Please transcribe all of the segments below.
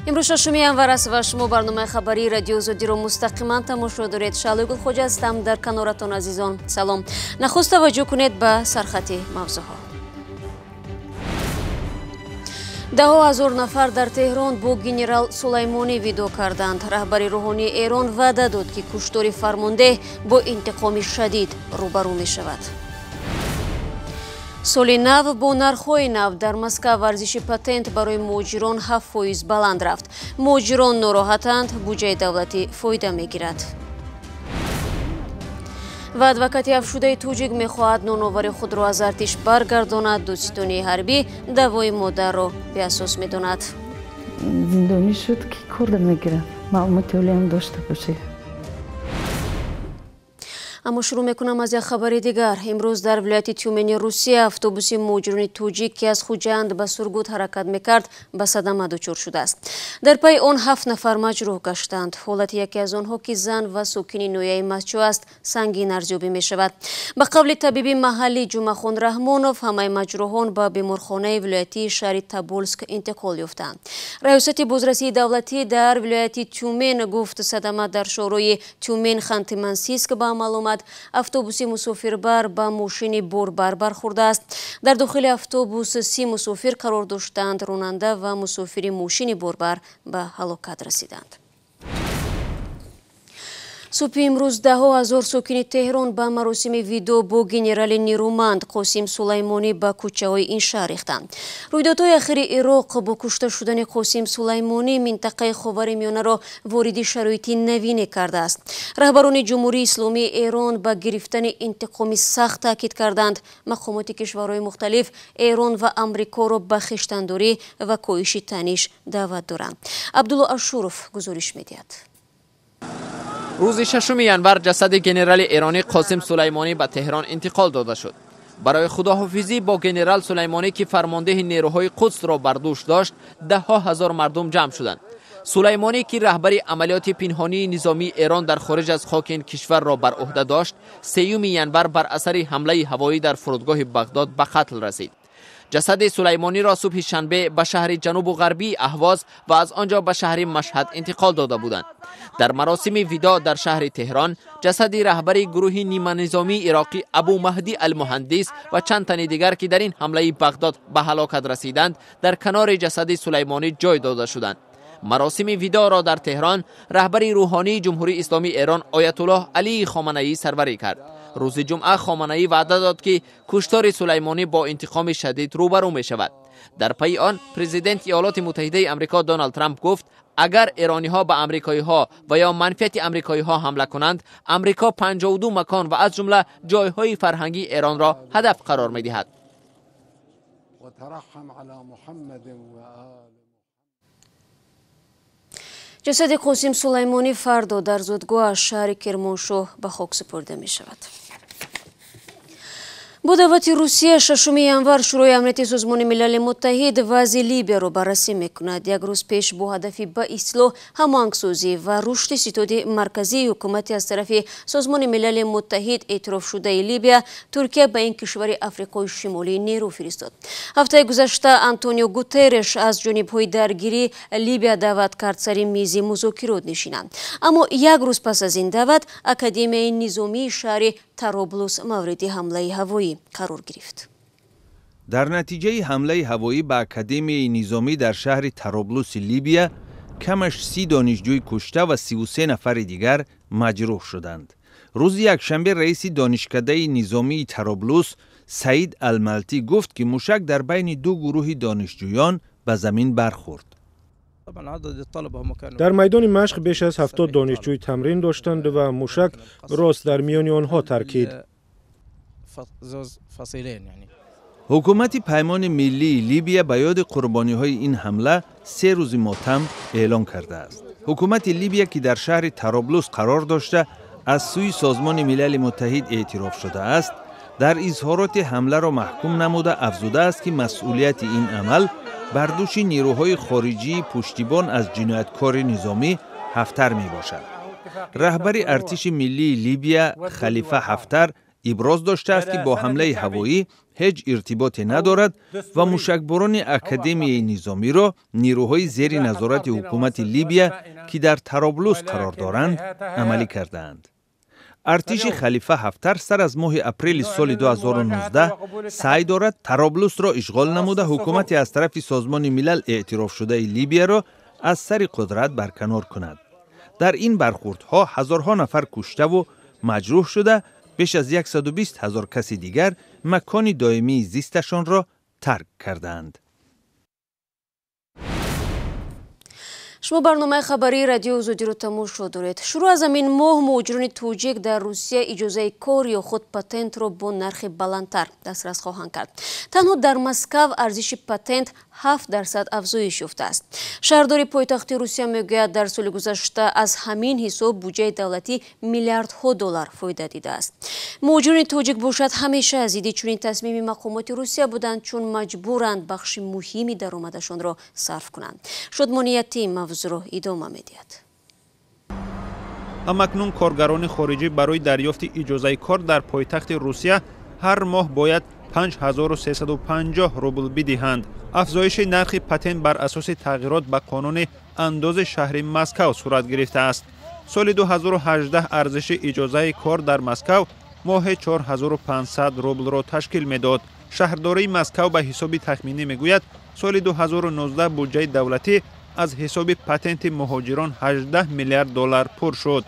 امروز ششم январ است و شما برنامه خبری رادیو آزادی را مستقیما تماشا دارید. شعله گلخوجه هستم. در کنارتان عزیزان سلام. نخست توجه کنید به سرخط موضوعها. ده هزار نفر در تهران با گنرال سلیمانی ویدیو کردند. رهبر روحانی ایران وعده داد که کشتار فرمانده با انتقام شدید روبرو می شود. соли нав бо нархҳои нав дар Москва варзиши патент барои муҳоҷирон 7% баланд рафт. муҳоҷирон нороҳатанд, буҷаи давлатӣ фоида мегирад. ва адвокати афшудаи тоҷик мехоҳад ноновари худро аз артиш баргардонад. дӯстдонии ҳарбӣ давои модарро беасос медонад. зиндонӣ шуд ки кор намегирад, маълумоти олиам дошта бошед. اما شروع میکنم از یک خبر دیگر. امروز در ولایت تیومنی روسیه اتوبوس مهاجران توجیک که از خوجند به سرگوت حرکت میکرد به صدمه دچار شده است. در پی آن 7 نفر مجروح گشتند. حالت یکی از آنها که زن و ساکن نویه مسجد است سنگین ارزیابی می شود. به قول طبیب محلی جمعخان رحمانوف همه مجروحان به بیمارخانه ولایتی شهر تبولسک انتقال یافتند. رئیست بازرسی دولتی در ولایت تیومن گفت صدمه در شورای تیومن خانت-منسیسک به عمل آمد. автобуси мусофирбар ба мошини борбар бархӯрда аст. дар дохили автобус 30 мусофир қарор доштанд. ронанда ва мусофири мошини борбар ба ҳалокат расиданд. субҳи имрӯз даҳо ҳазор сокини теҳрон ба маросими видео бо генерали нерӯманд қосим сулаймонӣ ба кӯчаҳои ин шаҳр рехтанд. рӯйдодҳои ахири ироқ бо кушта шудани қосим сулаймонӣ минтақаи ховари миёнаро вориди шароити навине кардааст. раҳбарони ҷумҳурии исломии эрон ба гирифтани интиқоми сахт таъкид карданд. мақомоти кишварҳои мухталиф эрон ва амрикоро ба хештандорӣ ва коҳиши таниш даъват доранд. абдулло ашуров гузориш медиҳад. روز 6 январ جسد گنرال ایرانی قاسم سلیمانی به تهران انتقال داده شد. برای خداحافظی با گنرال سلیمانی که فرمانده نیروهای قدس را بر دوش داشت، ده ها هزار مردم جمع شدند. سلیمانی که رهبر عملیات پنهانی نظامی ایران در خارج از خاک این کشور را بر عهده داشت، 3 ینوار بر اثر حمله هوایی در فرودگاه بغداد به قتل رسید. جسد سلیمانی را صبح شنبه به شهر جنوب و غربی اهواز و از آنجا به شهر مشهد انتقال داده بودند. در مراسم وداع در شهر تهران جسد رهبر گروه نیمه نظامی عراقی ابو مهدی المهندس و چند تن دیگر که در این حمله بغداد به هلاکت رسیدند در کنار جسد سلیمانی جای داده شدند. مراسم وداع را در تهران رهبر روحانی جمهوری اسلامی ایران آیت الله علی خامنه‌ای سروری کرد. روز جمعه خامنه‌ای وعده داد که کشتار سلیمانی با انتقام شدید روبرو می شود. در پی آن پرزیدنت ایالات متحده آمریکا دونالد ترامپ گفت اگر ایرانی ها به آمریکایی ها و یا منفعت آمریکایی ها حمله کنند، آمریکا 52 مکان و از جمله جایهای فرهنگی ایران را هدف قرار می دهد. جسد قاسم سلیمانی فردا در زادگاه شهر کرمانشاه به خاک سپرده می شود. با دعوت روسیه 6 январ شورای امنیت سازمان ملل متحد وضع لیبیا را بررسی میکند. یک روز پیش با هدف به اصلاح هماهنگسازی و رشد ستاد مرکزی حکومتی از طرف سازمان ملل متحد اعتراف شده لیبیا، ترکیه به این کشور آفریقای شمالی نیرو فرستاد. هفته گذشته آنتونیو گوترش از جانب‌های درگیری لیبیا دعوت کرد سر میز مذاکرات نشینند. اما یک روز پس از این دعوت اکادمیای نظامی شهر طرابلس مورد حمله هوایی قرار گرفت. در نتیجه حمله هوایی به اکادمی نظامی در شهر طرابلس لیبیا کمش 30 دانشجوی کشته و 33 نفر دیگر مجروح شدند. روز یکشنبه رئیس دانشکده نظامی طرابلس سعید الملتی گفت که موشک در بین دو گروه دانشجویان به زمین برخورد. در میدان مشق بیش از 70 دانشجوی تمرین داشتند و موشک راست در میان آنها ترکید. حکومت پیمان ملی لیبیا به یاد قربانی‌های این حمله 3 روز ماتم اعلام کرده است. حکومت لیبیا که در شهر طرابلس قرار داشته از سوی سازمان ملل متحد اعتراف شده است، در اظهارات حمله را محکوم نموده افزوده است که مسئولیت این عمل بر دوش نیروهای خارجی پشتیبان از جنایتکار نظامی حفتر می باشد. رهبر ارتش ملی لیبیا خلیفه حفتر ابراز داشته است که با حمله هوایی هیچ ارتباطی ندارد و موشکباران اکادمی نظامی را نیروهای زیر نظارت حکومت لیبیا که در طرابلس قرار دارند عملی کردند. ارتش خلیفه حفتر سر از ماه اپریل سال 2019 سعی دارد طرابلس را اشغال نموده حکومت از طرف سازمان ملل اعتراف شده لیبیا را از سر قدرت برکنار کند. در این برخوردها هزارها نفر کشته و مجروح شده، بیش از 120,000 کس دیگر مکان دائمی زیستشان را ترک کردند. شما برنامه خبری رادیو آزادی رو تماشا دارید. شروع از همین ماه مهاجران توجیک در روسیه اجازه کار یا خود پاتنت را با نرخ بلندتر دسترس خواهند کرد. تنها در مسکو ارزش پاتنت 7% افزایش یافته است. شهرداری پایتخت روسیه میگوید در سال گذشته از همین حساب بودجه دولتی میلیاردها دلار فایده دیده است. مهاجران توجیک باشد همیشه از ایده چنین تصمیم مقامات روسیه بودند چون مجبورند بخش مهمی درآمدشان را صرف کنند. شادمانیتی موضوع را ادامه می‌دهد. همکنون کارگران خارجی برای دریافت اجازه کار در پایتخت روسیه هر ماه باید 5350 روبل بدهند. افزایش نرخ پاتنت بر اساس تغییرات به قانون انداز شهر مسکو صورت گرفته است. سال 2018 ارزش اجازه کار در مسکو ماه 4500 روبل را تشکیل میداد. شهرداری مسکو به حساب تخمینی میگوید سال 2019 بودجه دولتی از حساب پاتنت مهاجران 18 میلیارد دلار پر شد.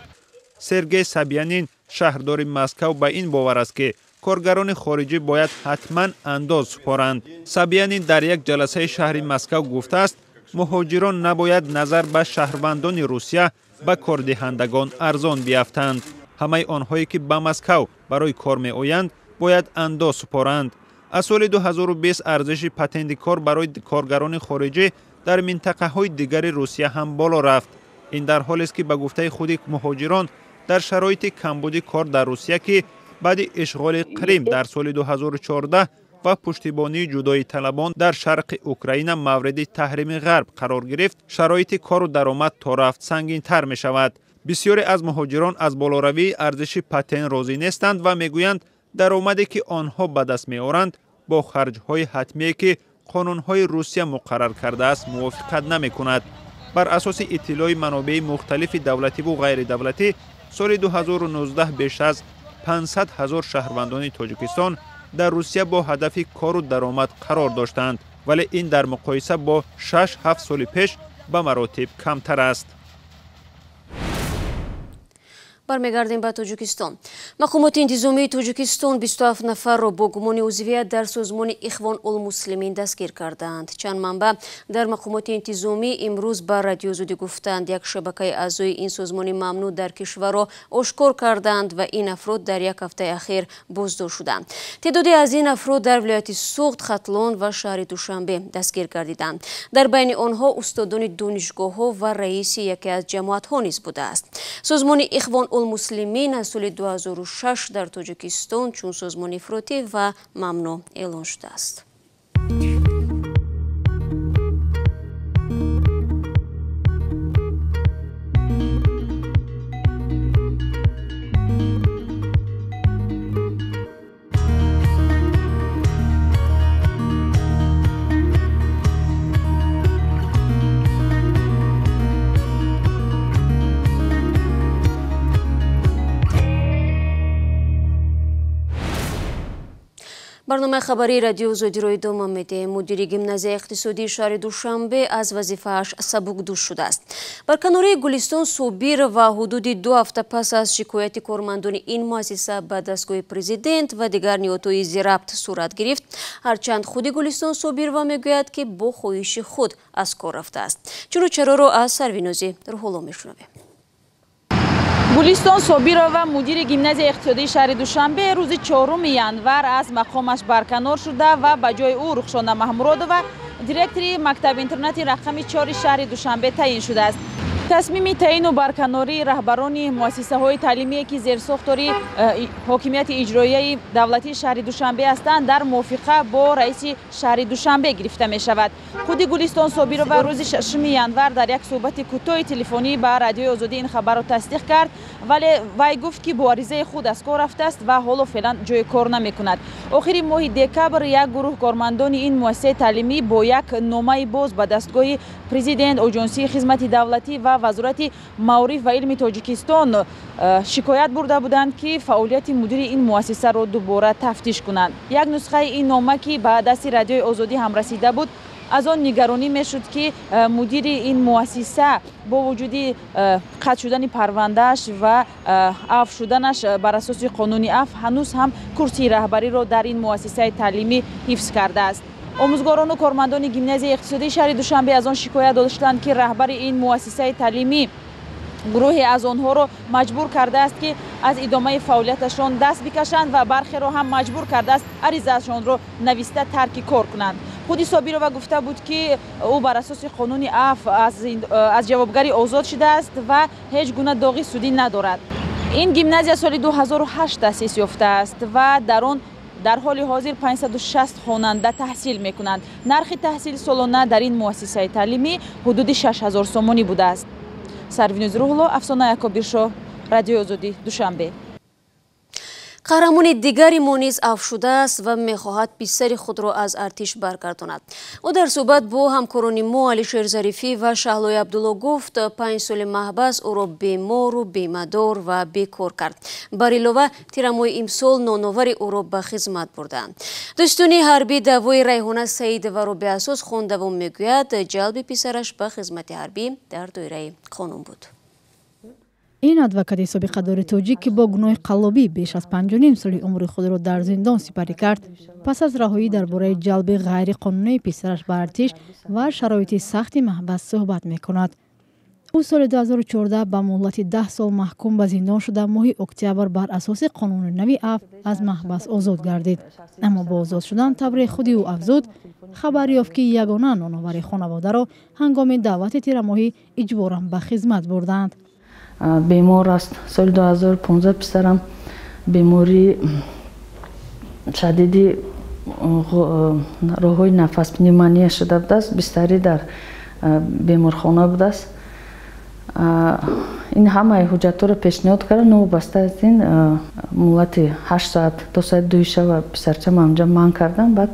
سرگئی سابیانین شهردار مسکو به این باور است که کارگران خارجی باید حتما انداز سپارند. سابیانین در یک جلسه شهر مسکو گفته است مهاجران نباید نظر به شهروندان روسیه به کاردهندگان ارزان بیافتند. همه آنهایی که به مسکو برای کار می آیند باید انداز سپارند. از سال 2020 ارزش پاتنت کار برای کارگران خارجی در منطقه های دیگر روسیه هم بالا رفت. این در حالی است که به گفته خود مهاجران در شرایط کمبود کار در روسیه که بعد اشغال کریم در سال 2014 و پشتیبانی جدایی طلبان در شرق اوکراین مورد تحریم غرب قرار گرفت، شرایط کار و درآمد تا رفت سنگین تر می شود. بسیاری از مهاجران از بالاروی ارزش پاتنت راضی نیستند و میگویند درآمدی که آنها به دست می آورند با خرج‌های حتمی که قانون‌های روسیه مقرر کرده است موافقت نمی‌کند. بر اساس اطلاع منابع مختلف دولتی و غیر دولتی سال 2019 بیش از 500,000 شهروندان تاجیکستان در روسیه با هدف کار و درآمد قرار داشتند، ولی این در مقایسه با 6-7 سال پیش به مراتب کمتر است. برمیگردیم به تاجیکستان. مقامات انتظامی تاجیکستان 27 نفر را با گمان عضویت در سازمان اخوان المسلمین دستگیر کردند. چند منبع در مقامات انتظامی امروز به رادیو آزادی گفتند یک شبکه اعضای این سازمان ممنوع در کشور را آشکار کردند و این افراد در یک هفته اخیر بازداشت شدند. تعدادی از این افراد در ولایت سوخت، ختلان و شهر دوشنبه دستگیر گردیدند. در بین آنها استادان دانشگاه‌ها و رئیس یکی از جماعت‌ها نیز بوده است. سازمان اخوان المسلمین از سال 2006 در تاجیکستان چون سازمان افراطی و ممنوع اعلان شده است. برنامه خبری رادیو آزادی را ادامه می‌دهیم. مدیر گیمنازیای اقتصادی شهر دوشنبه از وظیفه‌اش سبکدوش شده است. برکناری گلستان صابر و حدود 2 هفته پس از شکایت کارمندان این مؤسسه به دستگاه پرزیدنت و دیگر نهادهای ضبط صورت گرفت، هرچند خود گلستان صابر و میگوید که با خواهش خود از کار رفته است. چرا را از سروینازی در حالا میشنویم. گلستان صابر و مدیر گیمنازیای اقتصادی شهر دوشنبه روز 4 ینور از مقامش برکنار شده و به جای او رخشانه محمودراد و دیرکتوری مکتب اینترنتی رقم 4 شهر دوشنبه تعیین شده است. تصمیم تعیین و برکناری رهبران مؤسسه‌های تعلیمی که زیر ساختار حاکمیت اجرایی دولتی شهر دوشنبه هستند در موافقه با رئیس شهر دوشنبه گرفته می شود. خود گلستان صابرова روز 6 ینور در یک صحبت کوتاه تلفنی با رادیوی آزادی این خبر را تصدیق کرد، ولی وی گفت که با عریضه خود از کار رفته است و حالا فعلا جای کار نمی کند. آخر ماه دکبر یک گروه کارمندان این مؤسسه تعلیمی با یک نامه باز به دستگاه پرزیدنت اجنسی خدمت دولتی و وزارت معارف و علم تاجیکستان شکایت برده بودند که فعالیت مدیر این مؤسسه را دوباره تفتیش کنند. یک نسخه این نامه که به دست رادیوی آزادی هم رسیده بود، از آن نگرانی میشد که مدیر این مؤسسه با وجود قطع شدن پروندهش و عفو شدنش بر اساس قانون عفو هنوز هم کرسی رهبری را در این مؤسسه تعلیمی حفظ کرده است. آموزگاران و کارمندان گیمنازیوم اقتصادی شهر دوشنبه از آن شکایت داشتند که رهبر این مؤسسه تعلیمی گروهی از آنها را مجبور کرده است که از ادامه فعالیتشان دست بکشند و برخی را هم مجبور کرده است عریضه‌شان را نوشته ترک کار کنند. خود صابرova گفته بود که او بر اساس قانون عفو از جوابگری آزاد شده است و هیچ گونه داغی سودی ندارد. این گیمنازیوم سال 2008 تأسیس یافته است و در آن در حال حاضر 560 خواننده تحصیل می کنند. نرخ تحصیل سالانه در این مؤسسه تعلیمی حدود 6000 سومانی بوده است. سروینوز روحلو، افسانه یکابیرشو، رادیو آزادی، دوشنبه. قهرمان دیگری ما نیز عفو شده است و میخواهد پسر خود را از ارتش برگرداند. او در صحبت با همکاران ما علیشیر ظریفی و شهلای عبدالله گفت 5 سال محبس او را بیمار و بیمدار و بیکار کرد. بر علاوه تیرمای امسال نانآور او را به خدمت بردند. دستون حربی دعوای ریحانه سعیدова را به اساس خوانده و میگوید جلب پسرش به خدمت حربی در دایره قانون بود. این ادوکات سابقه‌دار تاجیک که با گناه قلابی بیش از 5.5 سال عمر خود را در زندان سپری کرد، پس از رهایی درباره جلب غیر قانونی پسرش به ارتش و شرایط سخت محبس صحبت می‌کند. او سال 2014 به مهلت 10 سال محکوم به زندان شده ماه اکتبر بر اساس قانون نوی عفو از محبس آزاد گردید. اما با آزاد شدن تبر خود او افزود خبر یافت که یگانه نانآور خانواده را هنگام دعوت تیرماهی اجباراً به خدمت بردند. بیمار است. سال 2015 پسرم بیماری شدیدی راههای نفس پنیمونیا شده بود است. بستری در بیمارخانه بود است. این همه حجت را پیشنهاد کردم. نوبسته از این مدت 8 ساعت تا ساعت 2 شب پسرچم اونجا من کردم. بعد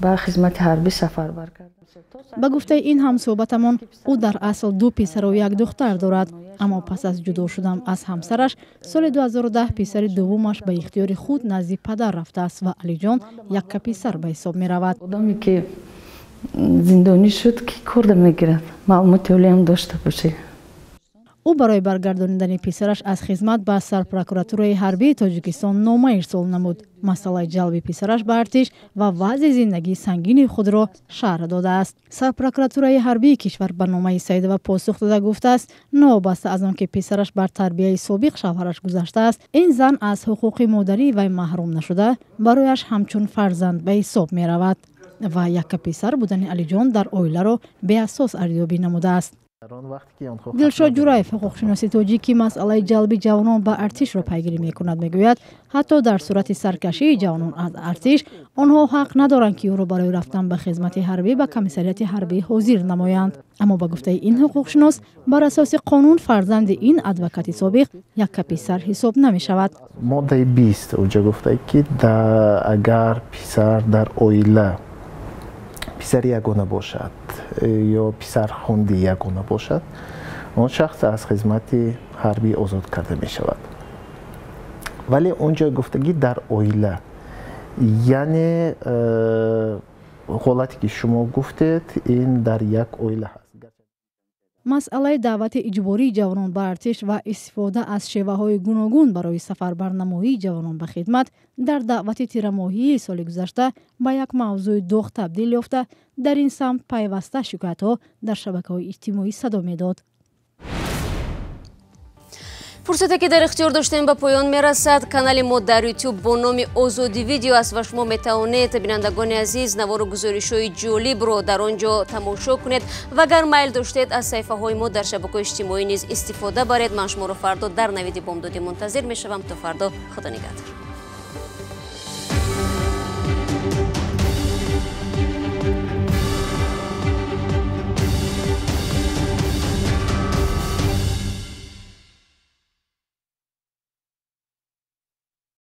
به خدمت حربی سفربر کردم. با گفته این هم صحبتمان او در اصل 2 پسر و 1 دختر دارد، اما پس از جدا شدن از همسرش سال 2010 پسر دومش به اختیار خود نزد پدر رفته است و علی جان یک پسر به حساب می رود. آدمی که زندانی شد که کار میگیرد معلومات عالی هم داشته باشه. او برای برگرداندن پسرش از خدمت به سرپرکوراتورای حربی تاجیکستان نامه ارسال نمود. مسئله جلب پسرش به ارتش و وضع زندگی سنگین خود را شرح داده است. سرپرکوراتورای حربی کشور به نامه سعیدova پاسخ داده گفته است نوبسته از آنکه پسرش بر تربیت سابق شوهرش گذشته است، این زن از حقوق مادری و محروم نشده برایش همچون فرزند به حساب می رود و یک پسر بودن علی جان در اویله را به اساس ارزیابی نموده است. دلشاد جورایف حقوقشناس تاجیکی مسئله جلب جوانان به ارتش را پیگیری می‌کند. میگوید حتی در صورت سرکشی جوانان از ارتش آنها حق ندارند که او را برای رفتن به خدمت حربی به کمیسریات حربی حاضر نمایند. اما با گفته این حقوقشناس بر اساس قانون فرزند این ادوکات سابق یک پسر حساب نمی شود. ماده 20 اونجا گفته که اگر پسر در اویله پسر یگانه باشد یا پسر خوندی یگانه باشد، اون شخص از خدمت حربی آزاد کرده می شود. ولی اونجا گفتگی در اویله، یعنی حالتی که شما گفتید این در یک اویله هست. مسئله دعوت اجباری جوانان به ارتش و استفاده از شیوه‌های گوناگون برای سفربرنمایی جوانان به خدمت در دعوت تیرماهی سال گذشته به یک موضوع داغ تبدیل یافته. در این سمت پیوسته شکایت‌ها در شبکه‌های اجتماعی صدا می‌داد. фурсате ки дар ихтиёр доштем ба поён мерасад. Канали мо дар YouTube бо номи Озоди видео аст ва шумо метавонед бинандагони азиз навору гузоришҳои ҷолибро дар он ҷо тамошо кунед ва агар майл доштед аз саҳифаҳои мо дар шабакаҳои иҷтимоӣ низ истифода баред. ман шуморо фардо дар навиди бомдодӣ мунтазир мешавам. то фардо, худо нигаҳдор.